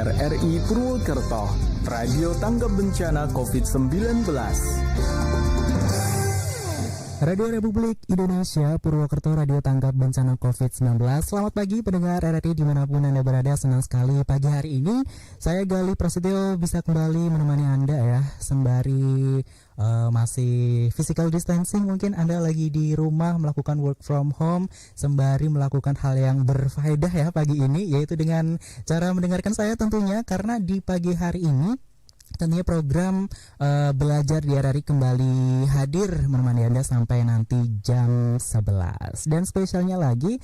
RRI Purwokerto, Radio Tanggap Bencana COVID-19. Radio Republik Indonesia Purwokerto, Radio Tanggap Bencana COVID-19. Selamat pagi pendengar RRI dimanapun Anda berada. Senang sekali pagi hari ini saya Gali Prasetyo bisa kembali menemani Anda ya, sembari masih physical distancing. Mungkin Anda lagi di rumah melakukan work from home, sembari melakukan hal yang berfaedah ya pagi ini, yaitu dengan cara mendengarkan saya tentunya, karena di pagi hari ini tentunya program belajar di RRI kembali hadir menemani Anda sampai nanti jam 11. Dan spesialnya lagi,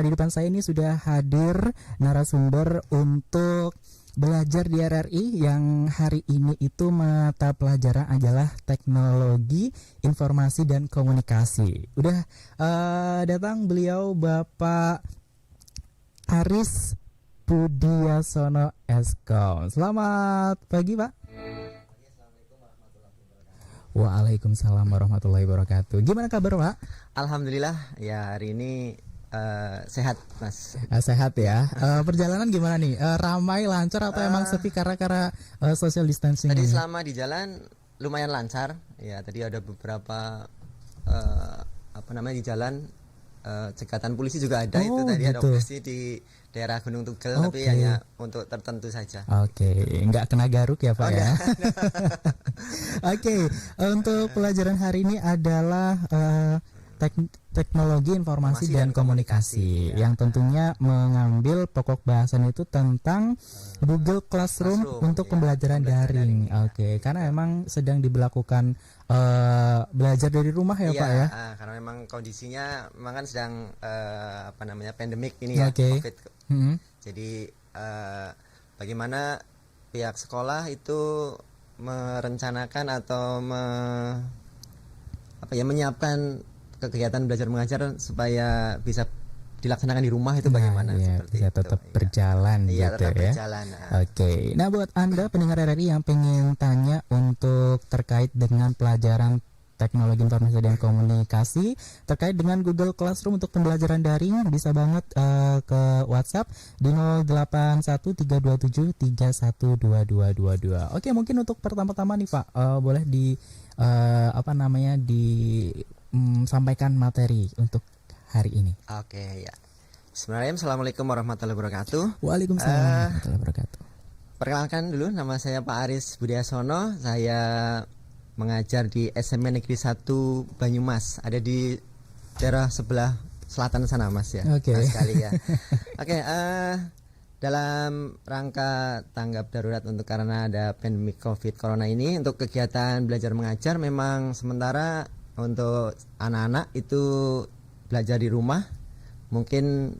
di depan saya ini sudah hadir narasumber untuk belajar di RRI yang hari ini itu mata pelajaran adalah Teknologi Informasi dan Komunikasi. Udah datang beliau, Bapak Aris Budiasono Eskom. Selamat pagi, Pak. Waalaikumsalam warahmatullahi wabarakatuh. Gimana kabar, Pak? Alhamdulillah ya, hari ini sehat, Mas. Sehat ya. Perjalanan gimana nih? Ramai, lancar atau emang sepi karena social distancing? Tadi ini? selama di jalan lumayan lancar. Ya, tadi ada beberapa di jalan cekatan polisi juga ada. Itu tadi ada polisi di daerah Gunung Tugel, tapi hanya untuk tertentu saja. Nggak kena garuk ya, Pak ya. Untuk pelajaran hari ini adalah Teknologi Informasi dan Komunikasi ya. Yang tentunya mengambil pokok bahasan itu tentang Google Classroom untuk pembelajaran daring. Karena memang sedang diberlakukan belajar dari rumah ya, Pak ya. Karena memang kondisinya memang kan sedang pandemik ini ya, COVID. Jadi bagaimana pihak sekolah itu merencanakan atau menyiapkan kegiatan belajar mengajar supaya bisa dilaksanakan di rumah itu bagaimana? Seperti bisa tetap berjalan gitu tetap ya. Berjalan. Nah, buat Anda pendengar RRI yang pengen tanya untuk terkait dengan pelajaran Teknologi Informasi dan Komunikasi terkait dengan Google Classroom untuk pembelajaran daring, bisa banget ke WhatsApp di 081327312222. Mungkin untuk pertama-tama nih, Pak, boleh sampaikan materi untuk hari ini. Ya. Bismillahirrahmanirrahim. Assalamualaikum warahmatullahi wabarakatuh. Waalaikumsalam warahmatullahi wabarakatuh. Perkenalkan dulu, nama saya Pak Aris Budiasono. Saya mengajar di SMA Negeri 1 Banyumas, ada di daerah sebelah selatan sana, Mas ya. Sekali ya. Dalam rangka tanggap darurat karena ada pandemi COVID Corona ini, untuk kegiatan belajar mengajar memang sementara untuk anak-anak itu belajar di rumah, mungkin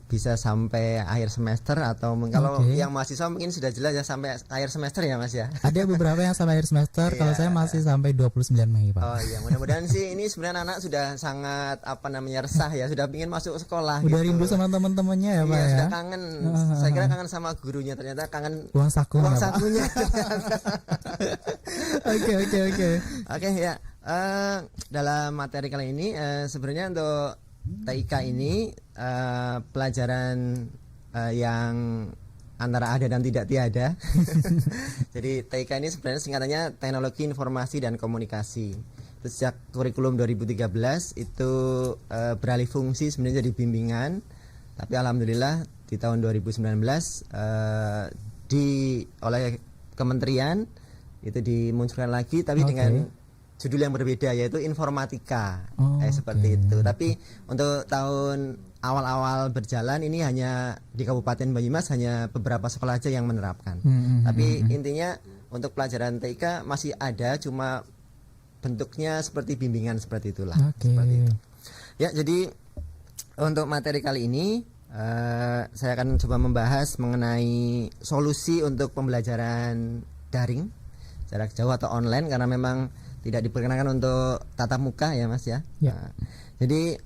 bisa sampai akhir semester, atau kalau yang mahasiswa mungkin sudah jelas ya sampai akhir semester ya, Mas ya. Ada beberapa yang sampai akhir semester. Kalau saya masih sampai 29 Mei, Pak. Mudah-mudahan sih ini sebenarnya anak sudah sangat resah ya, sudah ingin masuk sekolah. Udah rindu sama teman-temannya ya, Pak ya. Sudah kangen. Saya kira kangen sama gurunya, ternyata kangen uang sakunya. Dalam materi kali ini sebenarnya untuk TIK ini pelajaran yang antara ada dan tidak tiada. Jadi TIK ini sebenarnya singkatannya Teknologi Informasi dan Komunikasi. Terus sejak kurikulum 2013 itu beralih fungsi sebenarnya jadi bimbingan. Tapi alhamdulillah di tahun 2019 oleh kementerian itu dimunculkan lagi, tapi dengan judul yang berbeda, yaitu informatika. Seperti itu. Tapi untuk tahun awal-awal berjalan ini hanya di Kabupaten Banyumas hanya beberapa sekolah aja yang menerapkan. Tapi intinya untuk pelajaran TIK masih ada, cuma bentuknya seperti bimbingan seperti itulah. Seperti itu. Ya, jadi untuk materi kali ini saya akan coba membahas mengenai solusi untuk pembelajaran daring jarak jauh atau online, karena memang tidak diperkenankan untuk tatap muka ya, Mas ya. Jadi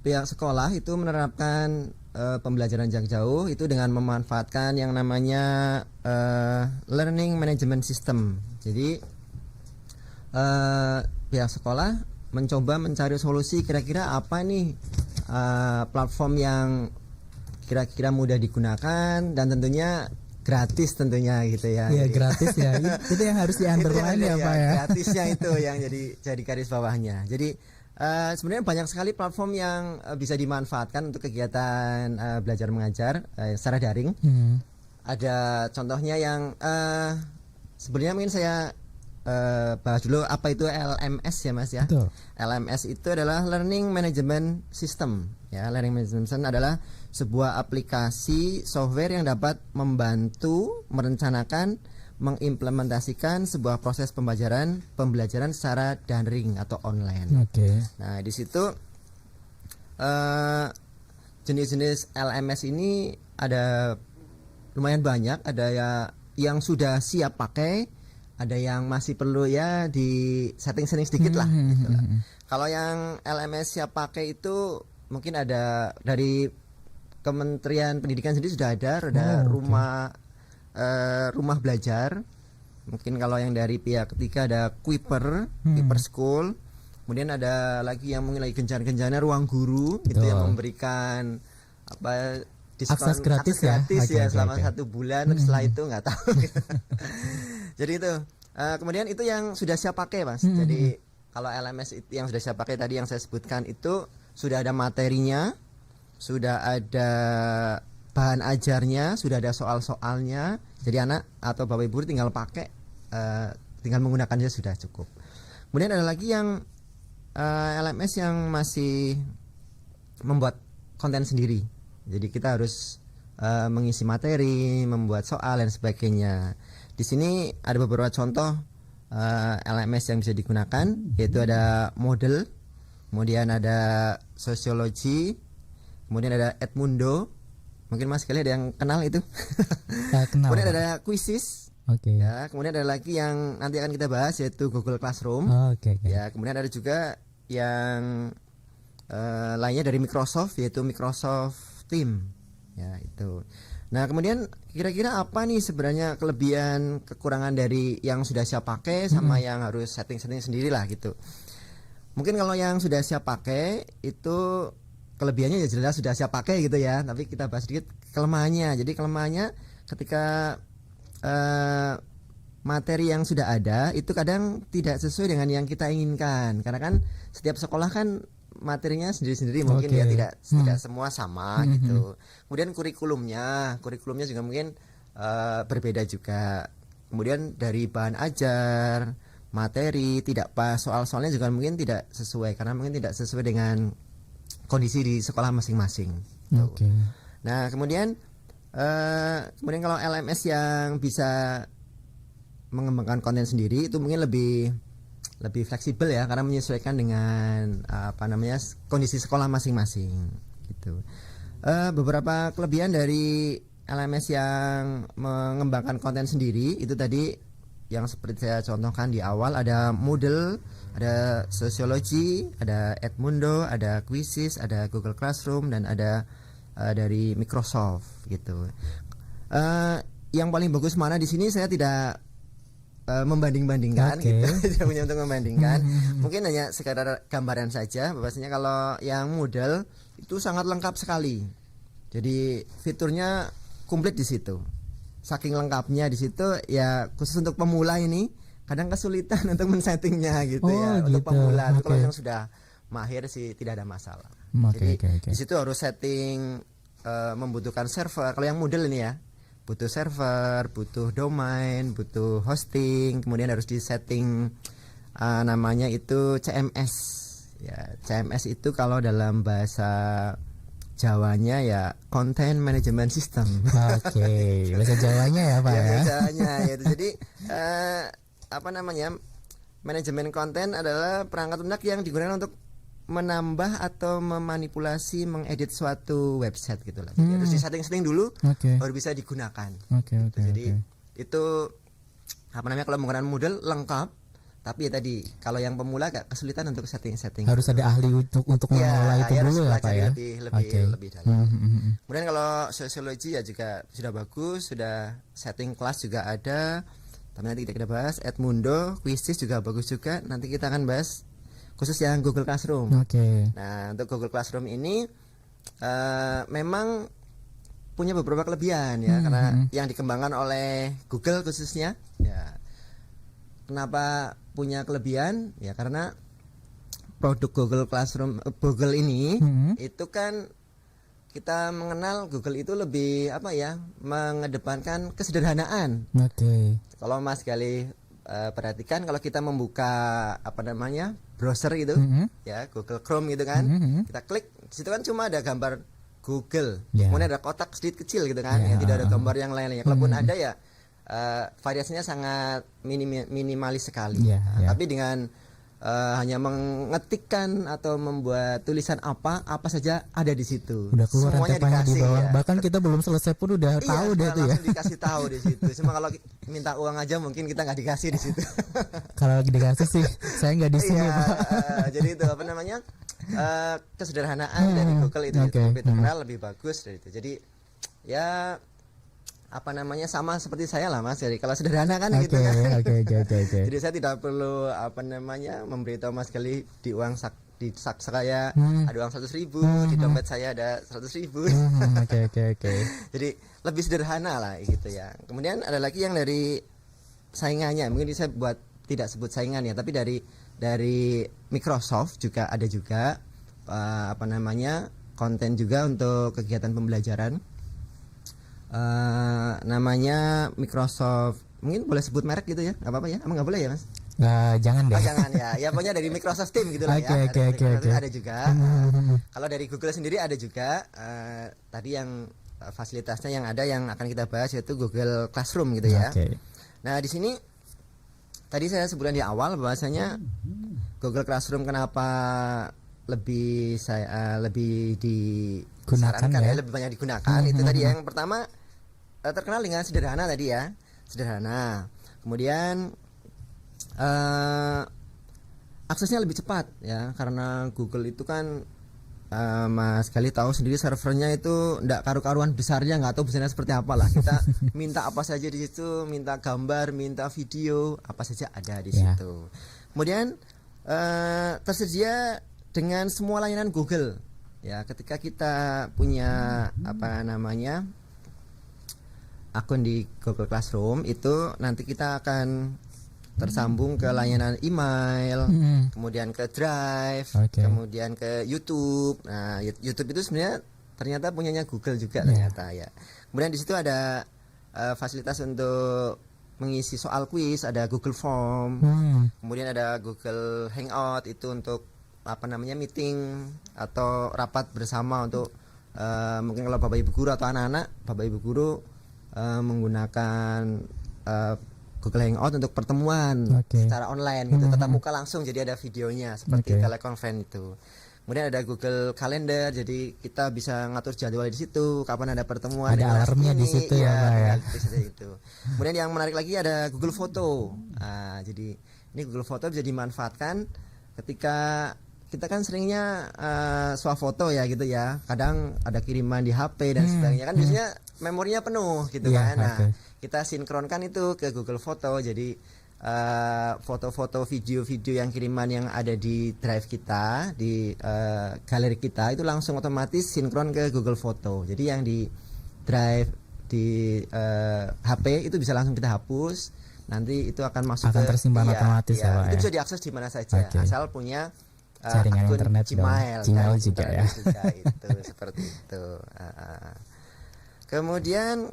pihak sekolah itu menerapkan pembelajaran jarak jauh itu dengan memanfaatkan yang namanya learning management system. Jadi pihak sekolah mencoba mencari solusi kira-kira apa nih platform yang kira-kira mudah digunakan dan tentunya gratis tentunya gitu ya. Iya, Jadi, gratis ya. Itu yang harus di underline ya, Pak ya. gratisnya itu yang jadi garis bawahnya. Jadi sebenarnya banyak sekali platform yang bisa dimanfaatkan untuk kegiatan belajar mengajar secara daring. Ada contohnya yang sebenarnya mungkin saya bahas dulu apa itu LMS ya Mas ya. Betul. LMS itu adalah Learning Management System ya. Learning Management System adalah sebuah aplikasi software yang dapat membantu merencanakan, mengimplementasikan sebuah proses pembelajaran secara daring atau online. Oke. Nah, di situ jenis-jenis LMS ini ada lumayan banyak, ada yang sudah siap pakai, ada yang masih perlu ya di setting-setting sedikit lah gitu lah. Kalau yang LMS siap pakai itu mungkin ada dari Kementerian Pendidikan sendiri sudah ada rumah belajar. Mungkin kalau yang dari pihak ketiga ada Kuiper School. Kemudian ada lagi yang mungkin lagi gencar-gencarnya Ruang Guru. Itu yang memberikan diskon akses gratis ya selama 1 bulan. Setelah itu nggak tahu. Jadi itu kemudian itu yang sudah siap pakai Mas. Jadi kalau LMS itu yang sudah siap pakai tadi yang saya sebutkan itu sudah ada materinya, sudah ada bahan ajarnya, sudah ada soal-soalnya. Jadi anak atau bapak ibu tinggal pakai, tinggal menggunakannya sudah cukup. Kemudian ada lagi yang LMS yang masih membuat konten sendiri. Jadi kita harus mengisi materi, membuat soal dan sebagainya. Di sini ada beberapa contoh LMS yang bisa digunakan, yaitu ada Moodle, kemudian ada Sosiologi, kemudian ada Edmundo. Mungkin Mas sekali ada yang kenal itu. Kenal. Kemudian ada Quizzes. Oke. Ya, kemudian ada lagi yang nanti akan kita bahas yaitu Google Classroom. Oke. Ya, kemudian ada juga yang lainnya dari Microsoft yaitu Microsoft Team. Ya, itu. Nah, kemudian kira-kira apa nih sebenarnya kelebihan kekurangan dari yang sudah siap pakai sama yang harus setting-setting sendiri lah gitu. Mungkin kalau yang sudah siap pakai itu kelebihannya ya jelas sudah siap pakai gitu ya, tapi kita bahas sedikit kelemahannya. Jadi kelemahannya ketika materi yang sudah ada itu kadang tidak sesuai dengan yang kita inginkan, karena kan setiap sekolah kan materinya sendiri-sendiri mungkin ya tidak semua sama gitu. Kemudian kurikulumnya juga mungkin berbeda juga. Kemudian dari bahan ajar, materi tidak pas, soal-soalnya juga mungkin tidak sesuai karena mungkin tidak sesuai dengan kondisi di sekolah masing-masing. Oke. Nah, kemudian kalau LMS yang bisa mengembangkan konten sendiri itu mungkin lebih fleksibel ya, karena menyesuaikan dengan kondisi sekolah masing-masing gitu. Beberapa kelebihan dari LMS yang mengembangkan konten sendiri itu tadi yang seperti saya contohkan di awal, ada Moodle, ada Sosiologi, ada Edmundo, ada Quizzes, ada Google Classroom, dan ada dari Microsoft gitu. Yang paling bagus mana di sini saya tidak membanding-bandingkan gitu, tidak punya untuk membandingkan. Mungkin hanya sekadar gambaran saja bahwasanya kalau yang Moodle itu sangat lengkap sekali. Jadi fiturnya komplit di situ. Saking lengkapnya di situ ya, khusus untuk pemula ini kadang kesulitan untuk men-settingnya gitu ya untuk pemula. Kalau yang sudah mahir sih tidak ada masalah. Jadi di situ harus setting membutuhkan server. Kalau yang Moodle ini ya butuh server, butuh domain, butuh hosting, kemudian harus disetting namanya itu CMS. Ya, CMS itu kalau dalam bahasa Jawanya ya Content Management System. Oke, bahasa Jawanya ya Pak ya. Bahasa Jawanya ya. Jadi manajemen konten adalah perangkat lunak yang digunakan untuk menambah atau memanipulasi, mengedit suatu website gitulah. Jadi harus disetting dulu baru bisa digunakan. Jadi itu kalau menggunakan Moodle lengkap. Tapi ya tadi kalau yang pemula agak kesulitan untuk setting. Harus ada ahli untuk mengelola itu dulu ya Pak ya. Lebih dalam. Kemudian kalau Sosiologi ya juga sudah bagus, sudah setting kelas juga ada. Tapi nanti kita bahas Edmundo, Quizzes juga bagus juga. Nanti kita akan bahas khusus yang Google Classroom. Nah, untuk Google Classroom ini memang punya beberapa kelebihan ya, karena yang dikembangkan oleh Google khususnya ya. Kenapa punya kelebihan? Ya karena produk Google Classroom Google ini itu kan kita mengenal Google itu lebih apa ya, mengedepankan kesederhanaan. Oke. Kalau Mas Gali perhatikan, kalau kita membuka apa namanya browser gitu ya, Google Chrome gitu kan, kita klik di situ kan cuma ada gambar Google, kemudian ada kotak sedikit kecil gitu kan, yang tidak ada gambar yang lain-lainnya. Kalaupun ada ya variasinya sangat minimalis sekali. Tapi dengan hanya mengetikkan atau membuat tulisan apa saja ada di situ. Udah keluar semuanya di bawah. ya. Bahkan kita belum selesai pun udah tahu deh itu ya. Langsung dikasih tahu di situ. Cuma kalau minta uang aja mungkin kita nggak dikasih di situ. Kalau dikasih sih saya nggak di sini, Pak. Jadi itu apa namanya? Kesederhanaan dari Google itu lebih terkenal, lebih bagus dari itu. Jadi ya apa namanya, sama seperti saya lah Mas. Jadi kalau sederhana kan gitu kan. Oke. Jadi saya tidak perlu apa namanya memberitahu Mas Gali di uang di sak saya ada uang 100.000, di dompet saya ada 100.000. Oke. Jadi lebih sederhana lah gitu ya. Kemudian ada lagi yang dari saingannya, mungkin saya buat tidak sebut saingan ya, tapi dari Microsoft juga ada juga apa namanya konten juga untuk kegiatan pembelajaran. Namanya Microsoft, mungkin boleh sebut merek gitu ya, nggak apa-apa ya? Emang nggak boleh ya Mas? Jangan deh. Jangan ya pokoknya dari Microsoft Team gitu lah ya. Oke. Ada juga. Kalau dari Google sendiri ada juga tadi yang fasilitasnya yang ada yang akan kita bahas yaitu Google Classroom gitu ya. Nah di sini tadi saya sebutkan di awal bahwasanya Google Classroom kenapa lebih digunakan ya, lebih banyak digunakan. Itu tadi ya, yang pertama terkenal dengan sederhana tadi ya, sederhana. Kemudian aksesnya lebih cepat ya, karena Google itu kan Mas Gali tahu sendiri servernya itu enggak karu-karuan besarnya, nggak tahu besarnya seperti apa lah. Kita minta apa saja di situ, minta gambar, minta video, apa saja ada di situ. Kemudian tersedia dengan semua layanan Google. Ya, ketika kita punya apa namanya akun di Google Classroom itu nanti kita akan tersambung ke layanan email, kemudian ke Drive, kemudian ke YouTube. Nah, YouTube itu sebenarnya ternyata punyanya Google juga ternyata ya. Kemudian di situ ada fasilitas untuk mengisi soal kuis, ada Google Form. Kemudian ada Google Hangout itu untuk apa namanya meeting atau rapat bersama untuk mungkin kalau Bapak Ibu guru atau anak-anak, Bapak Ibu guru menggunakan Google Hangout untuk pertemuan secara online gitu, tatap muka langsung, jadi ada videonya seperti telekonferensi itu. Kemudian ada Google Calendar, jadi kita bisa ngatur jadwal di situ, kapan ada pertemuan. Ada alarmnya di situ ya. Kemudian yang menarik lagi ada Google Foto. Jadi ini Google Foto bisa dimanfaatkan ketika kita kan seringnya swafoto ya gitu ya. Kadang ada kiriman di HP dan sebagainya kan, biasanya memorinya penuh gitu kan. Nah, kita sinkronkan itu ke Google Foto, jadi foto-foto, video-video yang kiriman yang ada di drive kita, di galeri kita itu langsung otomatis sinkron ke Google Foto. Jadi yang di drive di HP itu bisa langsung kita hapus, nanti itu akan masuk tersimpan otomatis ya, Pak. Itu bisa diakses di mana saja asal punya jaringan akun internet Gmail juga ya. Juga itu seperti itu. Kemudian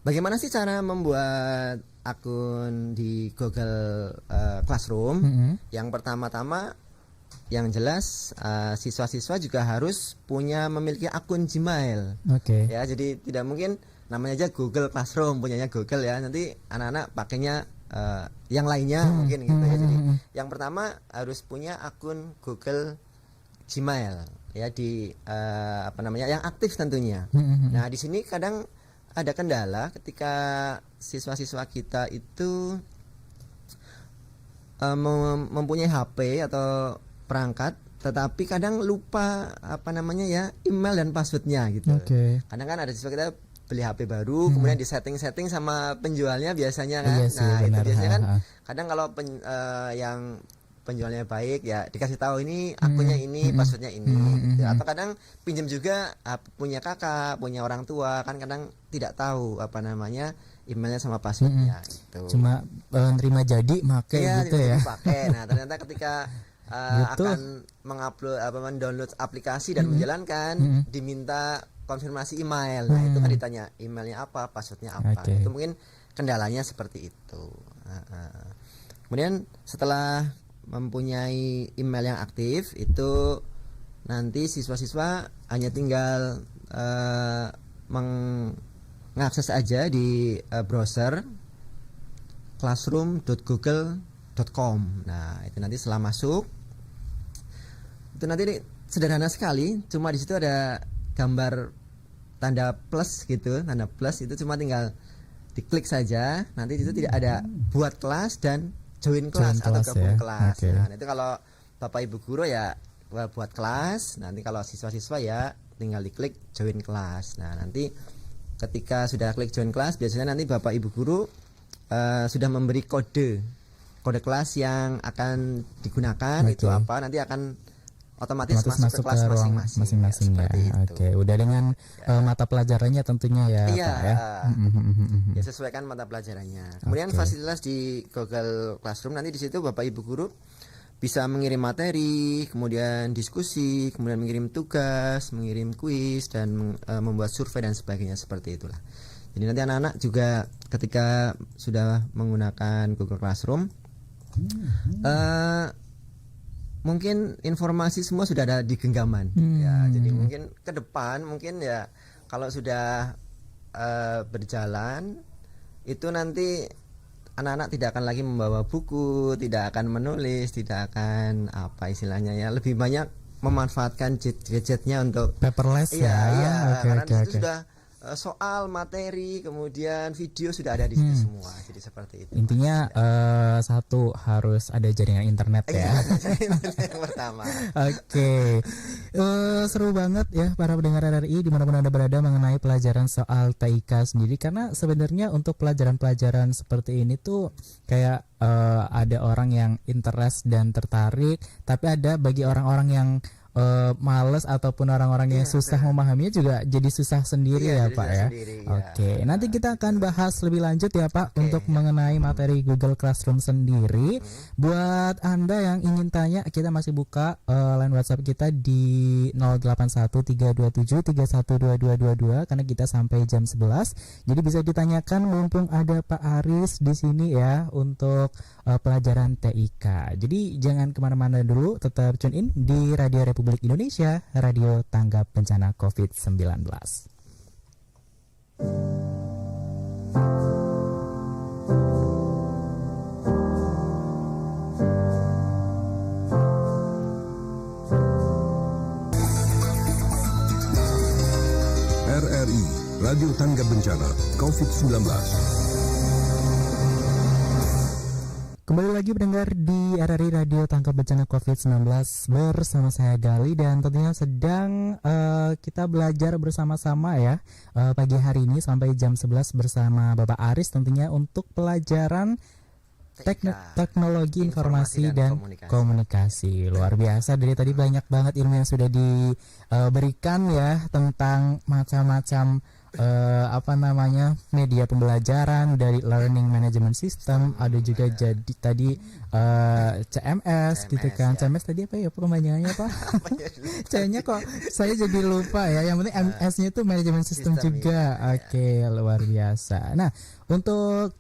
bagaimana sih cara membuat akun di Google Classroom? Yang pertama-tama yang jelas siswa-siswa juga harus memiliki akun Gmail. Ya, jadi tidak mungkin namanya aja Google Classroom, punyanya Google ya. Nanti anak-anak pakainya yang lainnya mungkin gitu ya. Jadi yang pertama harus punya akun Google Gmail ya, di apa namanya yang aktif tentunya. Nah, di sini kadang ada kendala ketika siswa-siswa kita itu mempunyai HP atau perangkat, tetapi kadang lupa apa namanya ya email dan passwordnya gitu. Kadang kan ada siswa kita beli HP baru, kemudian di setting sama penjualnya biasanya kan. Nah, itu biasanya kan kadang kalau yang penjualnya baik ya dikasih tahu ini akunnya ini, passwordnya ini gitu. Atau kadang pinjam juga punya kakak, punya orang tua kan kadang tidak tahu apa namanya emailnya sama passwordnya gitu. Cuma nerima jadi make gitu ya. Pakai. Nah ternyata ketika akan mengupload mendownload aplikasi dan menjalankan diminta konfirmasi email. Nah itu kan ditanya emailnya apa, passwordnya apa. Itu mungkin kendalanya seperti itu. Kemudian setelah mempunyai email yang aktif itu nanti siswa-siswa hanya tinggal mengakses aja di browser classroom.google.com. Nah itu nanti setelah masuk itu nanti sederhana sekali, cuma di situ ada gambar tanda plus gitu, tanda plus itu cuma tinggal diklik saja. Nanti di situ tidak ada buat kelas dan join kelas atau gabung kelas. Nah, itu kalau Bapak Ibu guru ya buat kelas, nanti kalau siswa-siswa ya tinggal diklik join kelas. Nah, nanti ketika sudah klik join kelas, biasanya nanti Bapak Ibu guru sudah memberi kode kelas yang akan digunakan itu apa, nanti akan otomatis masuk ke kelas masing-masing ya. Udah dengan mata pelajarannya tentunya ya, iya, Pak ya. Ya sesuaikan mata pelajarannya. Kemudian fasilitas di Google Classroom nanti di situ Bapak Ibu guru bisa mengirim materi, kemudian diskusi, kemudian mengirim tugas, mengirim kuis dan membuat survei dan sebagainya seperti itulah. Jadi nanti anak-anak juga ketika sudah menggunakan Google Classroom mungkin informasi semua sudah ada di genggaman ya, jadi mungkin ke depan mungkin ya kalau sudah berjalan itu nanti anak-anak tidak akan lagi membawa buku, tidak akan menulis, tidak akan apa istilahnya ya, lebih banyak memanfaatkan gadgetnya untuk paperless ya. Karena di situ sudah soal, materi, kemudian video sudah ada di situ semua. Jadi seperti itu. Intinya satu harus ada jaringan internet ya. Yang pertama. Seru banget ya para pendengar RRI dimanapun Anda berada mengenai pelajaran soal TIK sendiri, karena sebenarnya untuk pelajaran-pelajaran seperti ini tuh kayak ada orang yang interest dan tertarik, tapi ada bagi orang-orang yang males ataupun orang-orang yang susah memahaminya juga jadi susah sendiri ya Pak ya. Nanti kita akan bahas lebih lanjut ya Pak untuk mengenai materi Google Classroom sendiri. Buat Anda yang ingin tanya, kita masih buka line WhatsApp kita di 081327312222 karena kita sampai jam 11. Jadi bisa ditanyakan mumpung ada Pak Aris di sini ya untuk pelajaran TIK. Jadi jangan kemana-mana dulu, tetap tune in di Radio Republik Indonesia, Radio Tanggap Bencana COVID-19. RRI, Radio Tanggap Bencana COVID-19. Kembali lagi mendengar di RRI Radio Tanggap Bencana COVID-19 bersama saya Gali, dan tentunya sedang kita belajar bersama-sama ya pagi hari ini sampai jam 11 bersama Bapak Aris tentunya untuk pelajaran teknologi informasi dan komunikasi. Luar biasa, dari tadi banyak banget ilmu yang sudah diberikan ya tentang macam-macam media pembelajaran, dari learning management system, ada juga jadi tadi CMS gitu kan. Ya. CMS tadi apa ya perpanjangannya Pak? C-nya kok saya jadi lupa ya. Yang penting MS-nya itu management system juga. Luar biasa. Nah, untuk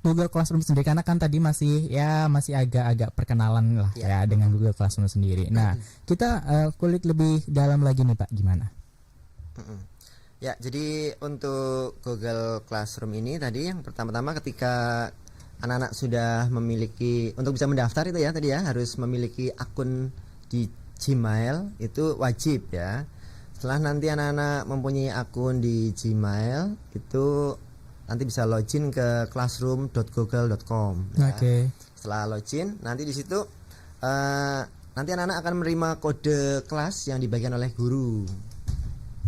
Google Classroom sendiri, karena kan tadi masih agak-agak perkenalan lah ya dengan Google Classroom sendiri. Nah, kita kulik lebih dalam lagi nih Pak, gimana? Ya, jadi untuk Google Classroom ini tadi yang pertama-tama ketika anak-anak sudah memiliki, untuk bisa mendaftar itu ya tadi ya harus memiliki akun di Gmail, itu wajib ya. Setelah nanti anak-anak mempunyai akun di Gmail, itu nanti bisa login ke classroom.google.com ya. Setelah login, nanti di situ nanti anak-anak akan menerima kode kelas yang dibagikan oleh guru.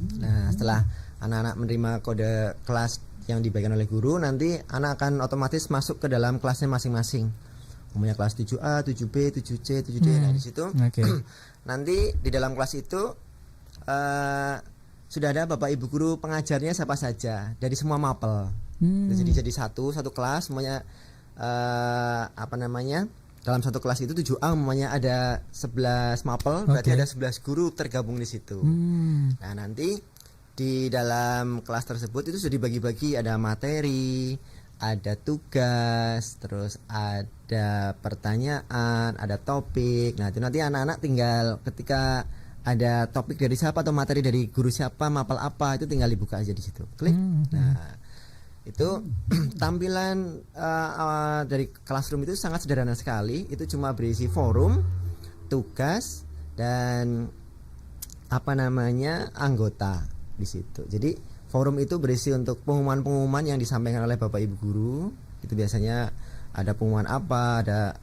Nah, setelah anak-anak menerima kode kelas yang dibagikan oleh guru, nanti anak akan otomatis masuk ke dalam kelasnya masing-masing Umumnya kelas 7A, 7B, 7C, 7D. Nah, di situ nanti di dalam kelas itu sudah ada Bapak Ibu guru pengajarnya siapa saja dari semua mapel. Jadi satu kelas semuanya dalam satu kelas itu 7A umpamanya ada 11 mapel, berarti ada 11 guru tergabung di situ. Nah, nanti di dalam kelas tersebut itu sudah dibagi-bagi, ada materi, ada tugas, terus ada pertanyaan, ada topik. Nah, itu nanti anak-anak tinggal ketika ada topik dari siapa atau materi dari guru siapa, mapel apa, itu tinggal dibuka aja di situ. Klik. Nah, itu tampilan dari classroom itu sangat sederhana sekali. Itu cuma berisi forum, tugas, dan anggota di situ. Jadi forum itu berisi untuk pengumuman-pengumuman yang disampaikan oleh Bapak Ibu guru. Itu biasanya ada pengumuman apa, ada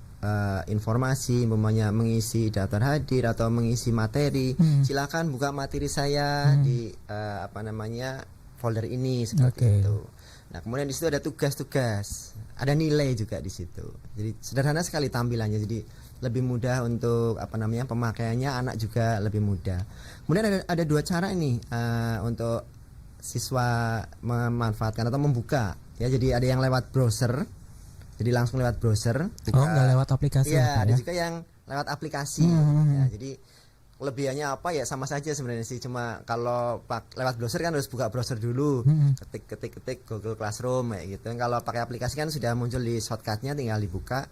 informasi, umpamanya mengisi daftar hadir atau mengisi materi. Silakan buka materi saya di folder ini seperti itu. Nah, kemudian di situ ada tugas-tugas, ada nilai juga di situ. Jadi sederhana sekali tampilannya. Jadi lebih mudah untuk pemakaiannya, anak juga lebih mudah. Kemudian ada dua cara ini untuk siswa memanfaatkan atau membuka ya. Jadi ada yang lewat browser, jadi langsung lewat browser. Nggak lewat aplikasi ya, ada ya? juga yang lewat aplikasi. Ya, jadi kelebihannya apa ya, sama saja sebenarnya sih, cuma kalau lewat browser kan harus buka browser dulu, ketik Google Classroom kayak gitu. Kalau pakai aplikasi kan sudah muncul di shortcutnya, tinggal dibuka,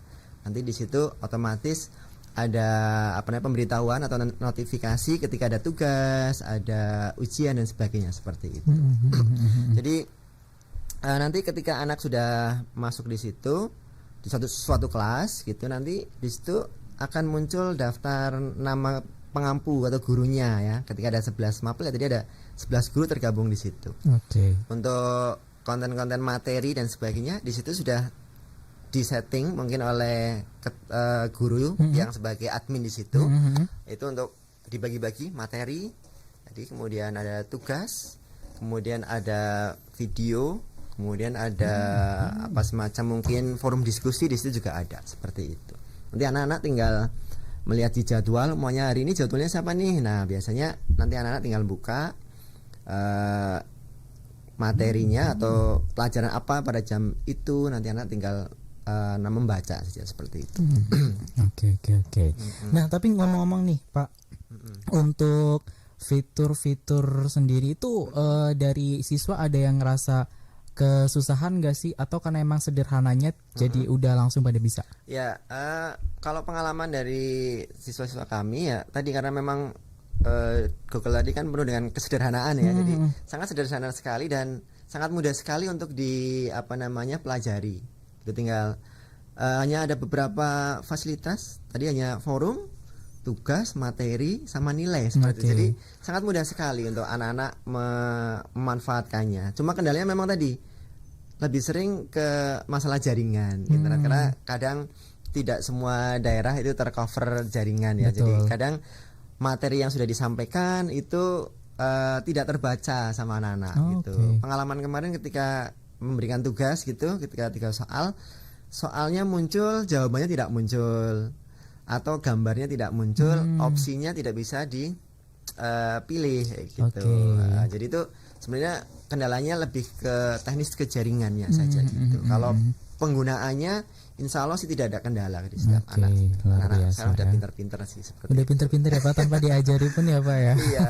nanti di situ otomatis ada pemberitahuan atau notifikasi ketika ada tugas, ada ujian dan sebagainya seperti itu. Jadi nanti ketika anak sudah masuk di situ di suatu kelas gitu, nanti di situ akan muncul daftar nama pengampu atau gurunya ya. Ketika ada 11 mapel ya, jadi ada 11 guru tergabung di situ. Untuk konten-konten materi dan sebagainya di situ sudah disetting mungkin oleh guru yang sebagai admin di situ. Itu untuk dibagi-bagi materi. Jadi kemudian ada tugas, kemudian ada video, kemudian ada semacam mungkin forum diskusi di situ juga ada seperti itu. Nanti anak-anak tinggal melihat di jadwal, maunya hari ini jadwalnya siapa nih. Nah, biasanya nanti anak-anak tinggal buka materinya atau pelajaran apa pada jam itu, nanti anak tinggal membaca saja seperti itu. Oke. Nah, tapi ngomong-ngomong nih Pak, untuk fitur-fitur sendiri itu dari siswa ada yang ngerasa kesusahan gak sih, atau karena emang sederhananya jadi udah langsung pada bisa? Ya, kalau pengalaman dari siswa-siswa kami ya tadi, karena memang Google tadi kan penuh dengan kesederhanaan ya. Jadi sangat sederhana sekali dan sangat mudah sekali untuk pelajari. Itu tinggal hanya ada beberapa fasilitas, tadi hanya forum, tugas, materi, sama nilai seperti itu. Jadi sangat mudah sekali untuk anak-anak memanfaatkannya. Cuma kendalanya memang tadi lebih sering ke masalah jaringan internet, karena kadang tidak semua daerah itu tercover jaringan ya. Jadi kadang materi yang sudah disampaikan itu tidak terbaca sama anak-anak gitu. Pengalaman kemarin ketika memberikan tugas gitu, ketika 3 soalnya muncul, jawabannya tidak muncul, atau gambarnya tidak muncul, opsinya tidak bisa dipilih gitu. Jadi itu sebenarnya kendalanya lebih ke teknis kejaringannya saja gitu. Kalau penggunaannya insya Allah sih tidak ada kendala di setiap anak. Anak sekarang udah pinter-pinter sih seperti udah pinter-pinter ya Pak, tanpa diajari pun ya Pak ya. Iya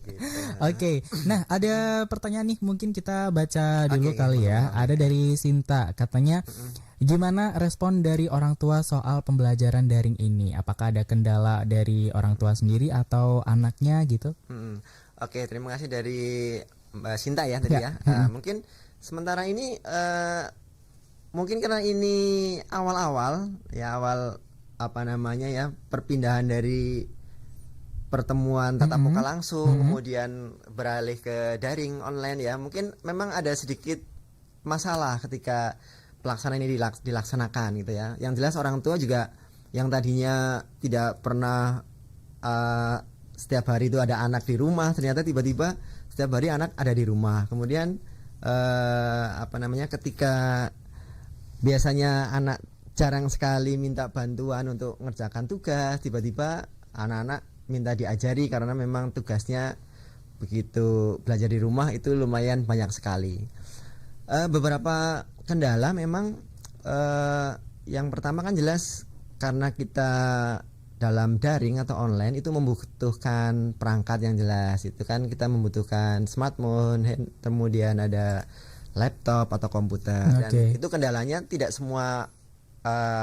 gitu. Nah ada pertanyaan nih, mungkin kita baca dulu kali ya. Ada dari Sinta, katanya gimana respon dari orang tua soal pembelajaran daring ini? Apakah ada kendala dari orang tua sendiri atau anaknya gitu? Oke, terima kasih dari Mbak Sinta ya tadi ya. Mungkin sementara ini mungkin karena ini awal perpindahan dari pertemuan tatap muka langsung kemudian beralih ke daring online ya, mungkin memang ada sedikit masalah ketika pelaksanaan ini dilaksanakan gitu ya. Yang jelas orang tua juga yang tadinya tidak pernah setiap hari itu ada anak di rumah, ternyata tiba-tiba setiap hari anak ada di rumah. Kemudian ketika biasanya anak jarang sekali minta bantuan untuk mengerjakan tugas, tiba-tiba anak-anak minta diajari karena memang tugasnya begitu belajar di rumah itu lumayan banyak sekali. Beberapa kendala memang yang pertama kan jelas karena kita dalam daring atau online itu membutuhkan perangkat yang jelas. Itu kan kita membutuhkan smartphone, kemudian ada laptop atau komputer. Dan itu kendalanya tidak semua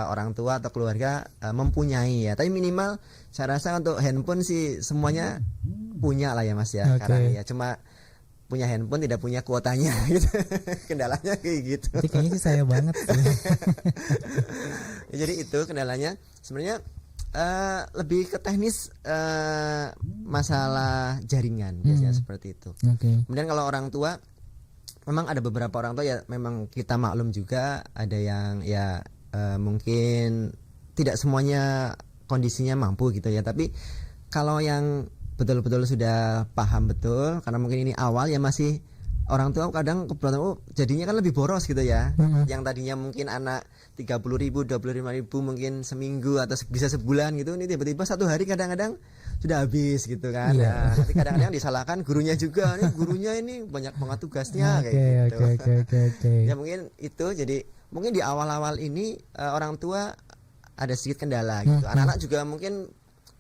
orang tua atau keluarga mempunyai ya. Tapi minimal saya rasa untuk handphone sih semuanya punya lah ya Mas ya. Karena ya cuma punya handphone tidak punya kuotanya gitu. Kendalanya kayak gitu. Jadi kayaknya sih saya banget sih. Ya, jadi itu kendalanya sebenarnya lebih ke teknis masalah jaringan biasanya seperti itu. Kemudian kalau orang tua memang ada beberapa orang tua ya memang kita maklum juga ada yang ya mungkin tidak semuanya kondisinya mampu gitu ya. Tapi kalau yang betul-betul sudah paham betul karena mungkin ini awal ya masih orang tua kadang kebetulan jadinya kan lebih boros gitu ya. Yang tadinya mungkin anak 30.000, 25.000 mungkin seminggu atau bisa sebulan gitu, ini tiba-tiba satu hari kadang-kadang sudah habis gitu kan. Nah, nanti kadang-kadang disalahkan gurunya juga, nih gurunya ini banyak banget tugasnya kayak gitu. Ya mungkin itu jadi mungkin di awal-awal ini orang tua ada sedikit kendala gitu. Anak-anak juga mungkin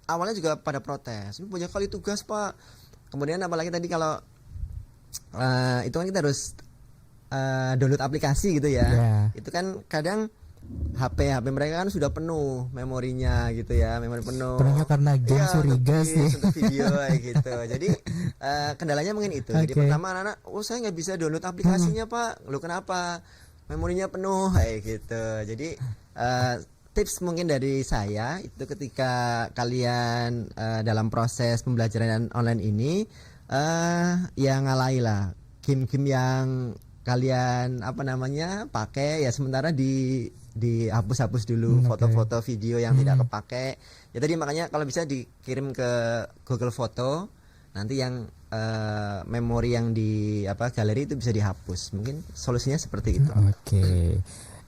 awalnya juga pada protes, ini banyak kali tugas Pak. Kemudian apalagi tadi kalau itu kan kita harus download aplikasi gitu ya. Itu kan kadang HP mereka kan sudah penuh memorinya gitu ya, memori penuh. Penuhnya karena game Surigas sih. Untuk video gitu. Jadi kendalanya mungkin itu. Jadi pertama anak-anak, saya nggak bisa download aplikasinya Pak. Lu kenapa? Memorinya penuh kayak gitu. Jadi tips mungkin dari saya itu ketika kalian dalam proses pembelajaran online ini ya ngalailah game-game yang kalian pakai ya sementara dihapus-hapus dulu foto-foto video yang tidak kepake. Ya tadi makanya kalau bisa dikirim ke Google Foto, nanti yang memori yang di galeri itu bisa dihapus. Mungkin solusinya seperti itu.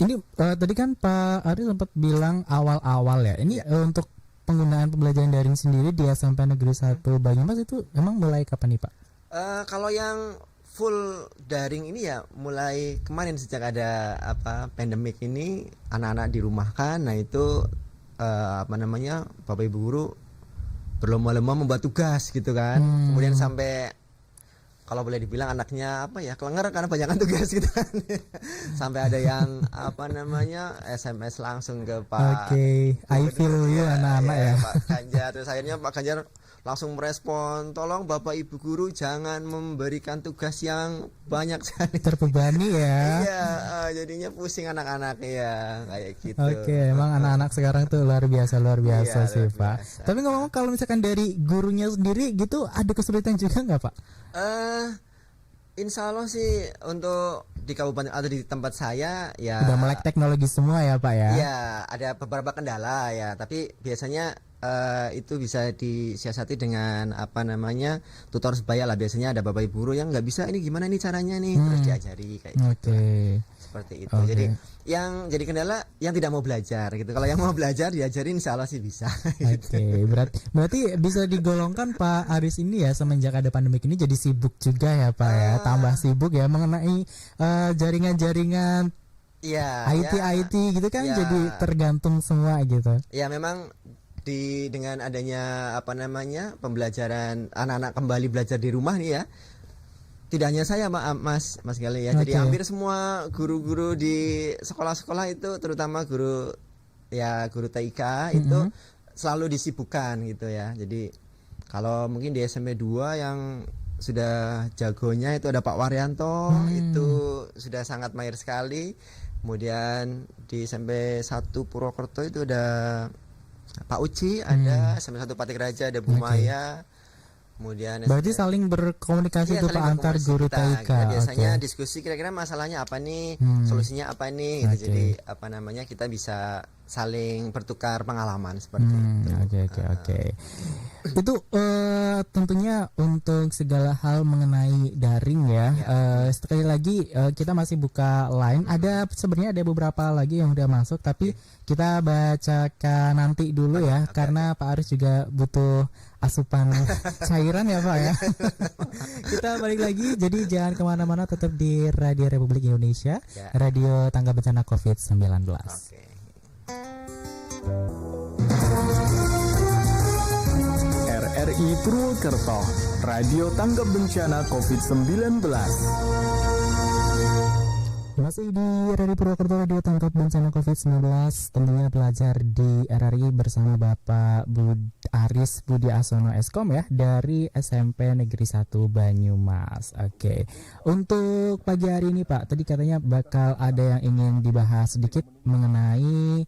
Ini tadi kan Pak Ari sempat bilang awal-awal ya. Ini untuk penggunaan pembelajaran daring sendiri di SMP Negeri 1 Banyumas itu emang mulai kapan nih Pak? Kalau yang full daring ini ya mulai kemarin sejak ada pandemik ini, anak-anak dirumahkan. Nah itu Bapak Ibu guru berlomba-lomba membuat tugas gitu kan. Kemudian sampai kalau boleh dibilang anaknya kelenger karena banyakan tugas gitu kan. Sampai ada yang SMS langsung ke Pak. I feel you anak-anak ya. Pak Ganjar. Terus akhirnya Pak Ganjar langsung merespon, tolong Bapak Ibu guru jangan memberikan tugas yang banyak sekali. Terbebani ya. Iya, jadinya pusing anak-anak ya kayak gitu. Emang anak-anak sekarang tuh luar biasa sih luar Pak. biasa. Tapi ngomong kalau misalkan dari gurunya sendiri gitu ada kesulitan juga nggak Pak? Insya Allah sih untuk di kabupaten atau di tempat saya ya udah melek teknologi semua ya Pak ya. Iya, ada beberapa kendala ya, tapi biasanya itu bisa disiasati dengan tutor sebaya lah. Biasanya ada bapak ibu guru yang nggak bisa ini gimana nih caranya nih, terus diajari kayak gitu. Seperti itu. Jadi yang jadi kendala yang tidak mau belajar gitu. Kalau yang mau belajar diajarin insya Allah sih bisa. Berarti bisa digolongkan Pak Aris ini ya semenjak ada pandemi ini jadi sibuk juga ya Pak ya. Tambah sibuk ya mengenai jaringan-jaringan IT gitu kan jadi tergantung semua gitu. Ya memang dengan adanya pembelajaran anak-anak kembali belajar di rumah nih ya, tidak hanya saya Mas Gali ya. Jadi hampir semua guru-guru di sekolah-sekolah itu terutama guru TIK itu selalu disibukkan gitu ya. Jadi kalau mungkin di SMP 2 yang sudah jagonya itu ada Pak Waryanto, itu sudah sangat mahir sekali. Kemudian di SMP 1 Purwokerto itu ada Pak Uci, ada SMP 1 Patik Raja ada Bu Maya. Kemudian Berarti saling berkomunikasi iya, tuh Pak saling antar berkomunikasi guru kita. TIK. Kita biasanya Oke. diskusi kira-kira masalahnya apa nih, solusinya apa nih Oke. gitu. Jadi apa namanya, kita bisa saling bertukar pengalaman seperti itu. Oke. Itu tentunya untuk segala hal mengenai daring ya. Sekali lagi kita masih buka line. Ada sebenarnya ada beberapa lagi yang udah masuk, tapi kita bacakan nanti dulu ya, karena Pak Aris juga butuh asupan cairan ya Pak ya. Kita balik lagi, jadi jangan kemana-mana, tetap di Radio Republik Indonesia, Ya. Radio Tanggap Bencana COVID-19. Oke. RRI Purwokerto, Radio Tanggap Bencana COVID-19. Masih di Radio Purwokerto, Radio Tanggap Bencana COVID-19, tentunya belajar di RRI bersama Bapak Aris Budi Asono Eskom ya, dari SMP Negeri 1 Banyumas. Oke, untuk pagi hari ini Pak, tadi katanya bakal ada yang ingin dibahas sedikit mengenai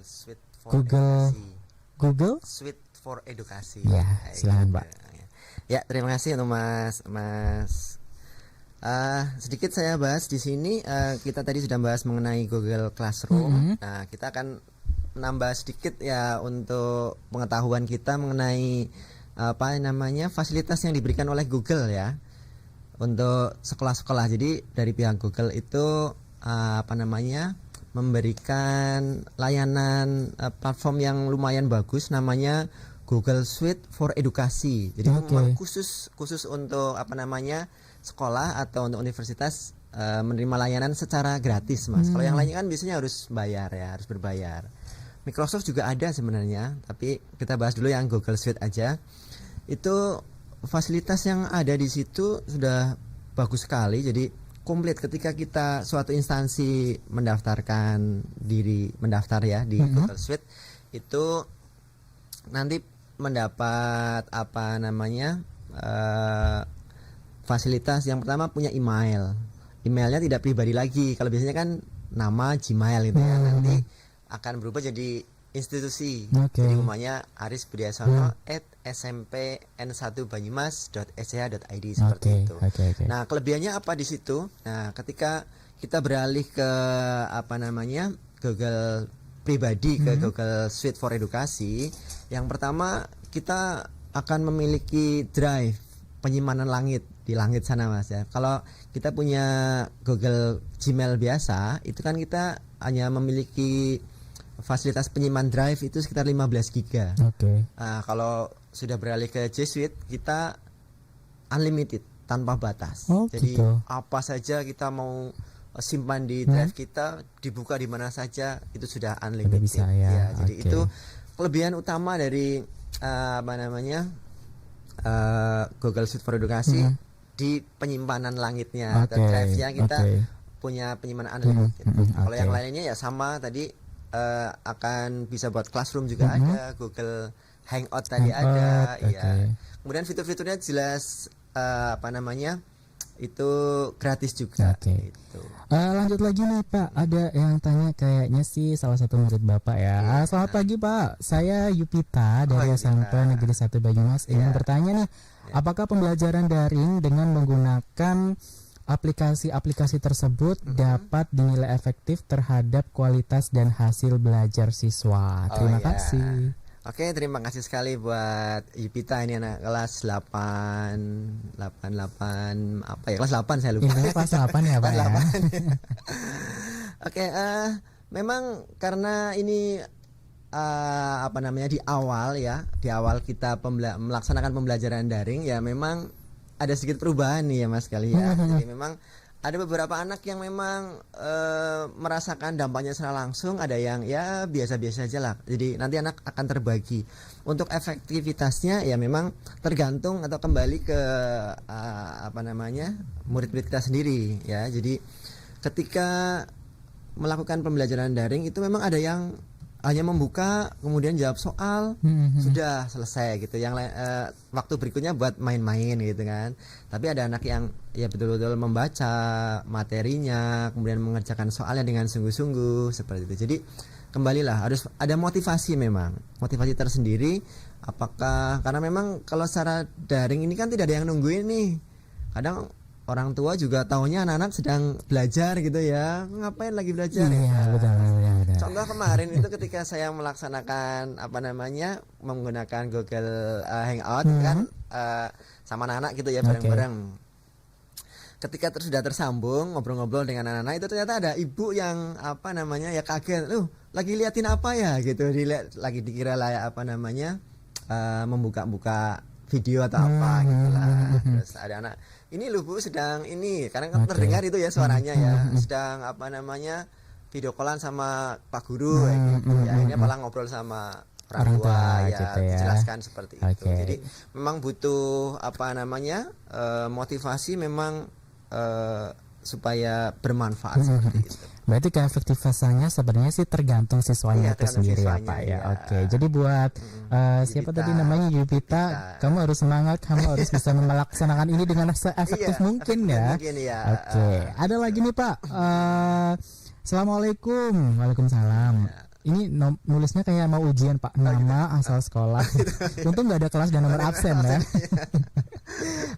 Suite for Google. Edukasi. Google. Suite for Edukasi. Ya, Kayak silakan, gitu. Pak. Ya, terima kasih untuk Mas. Sedikit saya bahas di sini. Kita tadi sudah bahas mengenai Google Classroom. Nah, kita akan menambah sedikit ya untuk pengetahuan kita mengenai apa namanya, fasilitas yang diberikan oleh Google ya untuk sekolah-sekolah. Jadi dari pihak Google itu apa namanya, memberikan layanan platform yang lumayan bagus, namanya Google Suite for Edukasi. Jadi memang khusus untuk apa namanya, sekolah atau untuk universitas menerima layanan secara gratis, Mas. Kalau yang lainnya kan biasanya harus bayar ya, harus berbayar. Microsoft juga ada sebenarnya, tapi kita bahas dulu yang Google Suite aja. Itu fasilitas yang ada di situ sudah bagus sekali. Jadi komplit ketika kita suatu instansi mendaftarkan diri, mendaftar ya di Google Suite, itu nanti mendapat apa namanya, fasilitas yang pertama punya emailnya tidak pribadi lagi. Kalau biasanya kan nama Gmail gitu ya, nanti akan berubah jadi institusi. Jadi umumnya Aris Budi Asono @smpn1banyumas.sch.id seperti itu. Nah, kelebihannya apa di situ? Nah, ketika kita beralih ke apa namanya, Google pribadi ke Google Suite for Edukasi, yang pertama kita akan memiliki drive penyimpanan di langit sana, Mas ya. Kalau kita punya Google Gmail biasa, itu kan kita hanya memiliki fasilitas penyimpan drive itu sekitar 15 giga. Nah, kalau sudah beralih ke G Suite, kita unlimited, tanpa batas. Jadi apa saja kita mau simpan di drive kita, dibuka di mana saja, itu sudah unlimited. Bisa, ya. Jadi itu kelebihan utama dari apa namanya, Google Suite for Edukasi di penyimpanan langitnya atau drive-nya kita punya penyimpanan unlimited. Kalau yang lainnya ya sama tadi, akan bisa buat Classroom juga ada, Google Hangout tadi ada, ya. Kemudian fitur-fiturnya jelas apa namanya, itu gratis juga. Gitu. Lanjut lagi nih Pak, ada yang tanya kayaknya sih salah satu murid Bapak ya. Selamat pagi Pak, saya Yupita dari SMP Negeri 1 Banyumas ingin bertanya nih, apakah pembelajaran daring dengan menggunakan aplikasi-aplikasi tersebut dapat dinilai efektif terhadap kualitas dan hasil belajar siswa? Terima kasih. Oke, terima kasih sekali buat Yupita, ini anak kelas 88 apa ya, kelas 8 saya lupa. Ini kelas 8 ya Pak ya. Oke, memang karena ini apa namanya, di awal kita melaksanakan pembelajaran daring ya, memang ada sedikit perubahan nih ya Mas kali ya. Jadi memang ada beberapa anak yang memang merasakan dampaknya secara langsung, ada yang ya biasa-biasa aja lah. Jadi nanti anak akan terbagi. Untuk efektivitasnya ya memang tergantung atau kembali ke apa namanya, murid-murid kita sendiri ya. Jadi ketika melakukan pembelajaran daring itu memang ada yang hanya membuka kemudian jawab soal, sudah selesai gitu. Yang waktu berikutnya buat main-main gitu kan. Tapi ada anak yang ya betul-betul membaca materinya, kemudian mengerjakan soalnya dengan sungguh-sungguh seperti itu. Jadi kembalilah harus ada motivasi, memang motivasi tersendiri Apakah karena memang kalau secara daring ini kan tidak ada yang nungguin nih. Kadang orang tua juga taunya anak-anak sedang belajar gitu ya. Ngapain lagi belajar? Iya, betul. Contoh kemarin itu ketika saya melaksanakan menggunakan Google Hangout kan sama anak-anak gitu ya bareng-bareng. Ketika sudah tersambung ngobrol-ngobrol dengan anak-anak itu ternyata ada ibu yang ya kaget, lagi liatin apa ya gitu, lagi dikira lah membuka-buka video atau apa gitu lah. Terus ada anak, ini loh Bu sedang ini, karena kan terdengar itu ya suaranya ya, sedang video callan sama Pak Guru gitu ya. Ini malah ngobrol sama orang tua ya, gitu ya, dijelaskan seperti itu. Jadi memang butuh motivasi memang supaya bermanfaat seperti itu. Berarti keefektifasinya sebenarnya sih tergantung siswanya itu sendiri ya Pak ya. Oke. Jadi buat siapa tadi namanya Yupita, kamu harus semangat, kamu harus bisa melaksanakan ini dengan seefektif mungkin ya. Oke. Ada lagi nih Pak. Assalamualaikum. Waalaikumsalam. Ini nulisnya kayak mau ujian Pak, nama, asal sekolah. Untung nggak ada kelas dan nomor absen ya.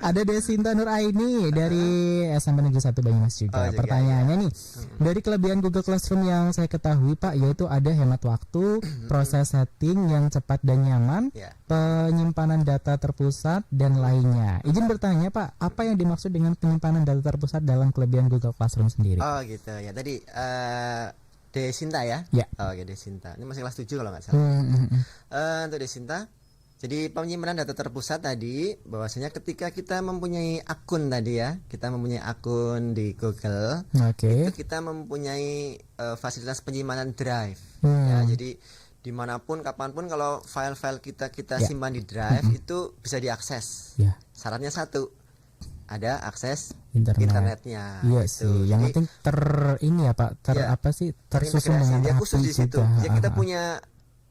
Ada Desinta Nuraini dari SMP Negeri 1 Banyumas juga. Pertanyaannya nih, dari kelebihan Google Classroom yang saya ketahui Pak, yaitu ada hemat waktu, proses setting yang cepat dan nyaman, penyimpanan data terpusat dan lainnya. Izin bertanya Pak, apa yang dimaksud dengan penyimpanan data terpusat dalam kelebihan Google Classroom sendiri? Oh gitu ya. Tadi Desinta ya? Oke, Desinta. Ini masih kelas 7 kalau nggak salah. Untuk Desinta, jadi penyimpanan data terpusat tadi, bahwasanya ketika kita mempunyai akun tadi ya, kita mempunyai akun di Google, itu kita mempunyai fasilitas penyimpanan drive. Ya, jadi dimanapun, kapanpun, kalau file-file kita simpan di drive itu bisa diakses. Syaratnya satu, ada akses internetnya. Iya gitu. Sih. Yang penting tersusun dengan rapi khusus di situ. juga. Ya kita punya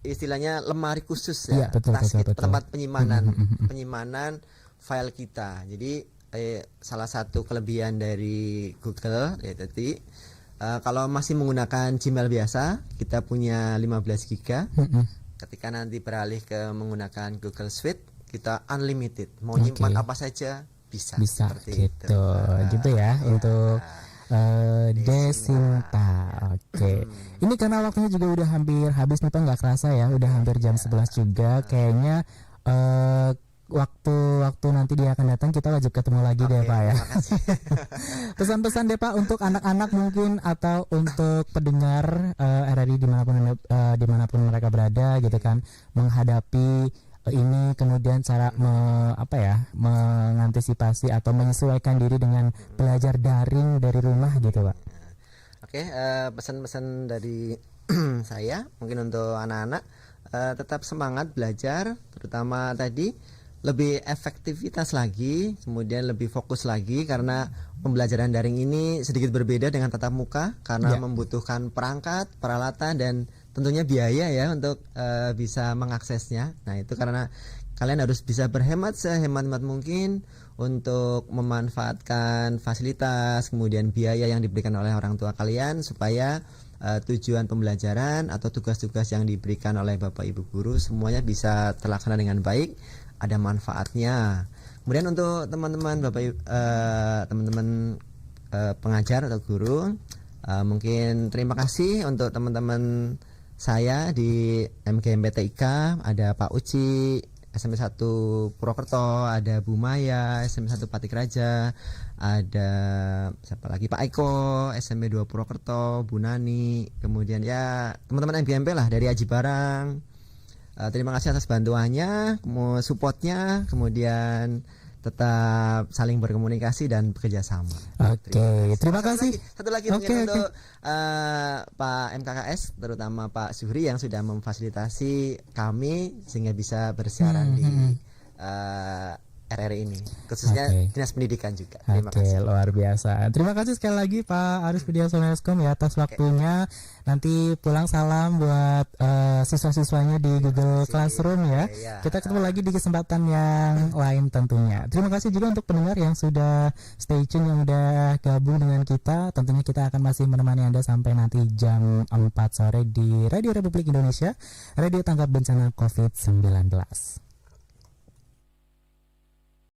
istilahnya lemari khusus ya, betul. tempat penyimpanan file kita. Jadi salah satu kelebihan dari Google ya tadi, kalau masih menggunakan Gmail biasa kita punya 15 GB. Ketika nanti beralih ke menggunakan Google Suite, kita unlimited, mau nyimpan apa saja bisa seperti gitu. itu. Gitu ya untuk Desinta. Ini karena waktunya juga udah hampir habis nih Pak, nggak kerasa ya, udah hampir jam 11 juga. Kayaknya waktu nanti dia akan datang kita wajib ketemu lagi deh Pak ya. Pesan-pesan deh Pak untuk anak-anak mungkin atau untuk pendengar RRI dimanapun mereka berada gitu kan, menghadapi ini, kemudian cara mengantisipasi atau menyesuaikan diri dengan belajar daring dari rumah gitu Pak. Pesan-pesan dari saya mungkin untuk anak-anak, tetap semangat belajar, terutama tadi lebih efektivitas lagi, kemudian lebih fokus lagi, karena pembelajaran daring ini sedikit berbeda dengan tatap muka karena membutuhkan perangkat, peralatan, dan tentunya biaya ya untuk bisa mengaksesnya. Nah itu karena kalian harus bisa berhemat sehemat mungkin untuk memanfaatkan fasilitas, kemudian biaya yang diberikan oleh orang tua kalian, supaya tujuan pembelajaran atau tugas-tugas yang diberikan oleh Bapak Ibu guru semuanya bisa terlaksana dengan baik, ada manfaatnya. Kemudian untuk teman-teman teman-teman pengajar atau guru, mungkin terima kasih untuk teman-teman saya di MGMPTIK, ada Pak Uci SMP 1 Purwokerto, ada Bu Maya SMP 1 Patik Raja, ada siapa lagi, Pak Eko SMP 2 Purwokerto, Bu Nani, kemudian ya teman-teman MGMP lah dari Aji Barang. Terima kasih atas bantuannya, supportnya, kemudian tetap saling berkomunikasi dan bekerja sama. Terima kasih. Satu lagi mungkin untuk Pak MKKS, terutama Pak Zuhri yang sudah memfasilitasi kami sehingga bisa bersiaran di RRI ini, khususnya Oke. Dinas Pendidikan juga. Terima Oke, kasih. luar biasa. Terima kasih sekali lagi Pak Aris Pudiasono Eskom ya atas waktunya. Nanti pulang salam buat siswa-siswanya di Google Classroom ya. Iya. Kita ketemu lagi di kesempatan yang lain tentunya. Terima kasih juga untuk pendengar yang sudah stay tune, yang udah gabung dengan kita. Tentunya kita akan masih menemani Anda sampai nanti jam 4 sore di Radio Republik Indonesia, Radio Tanggap Bencana COVID-19.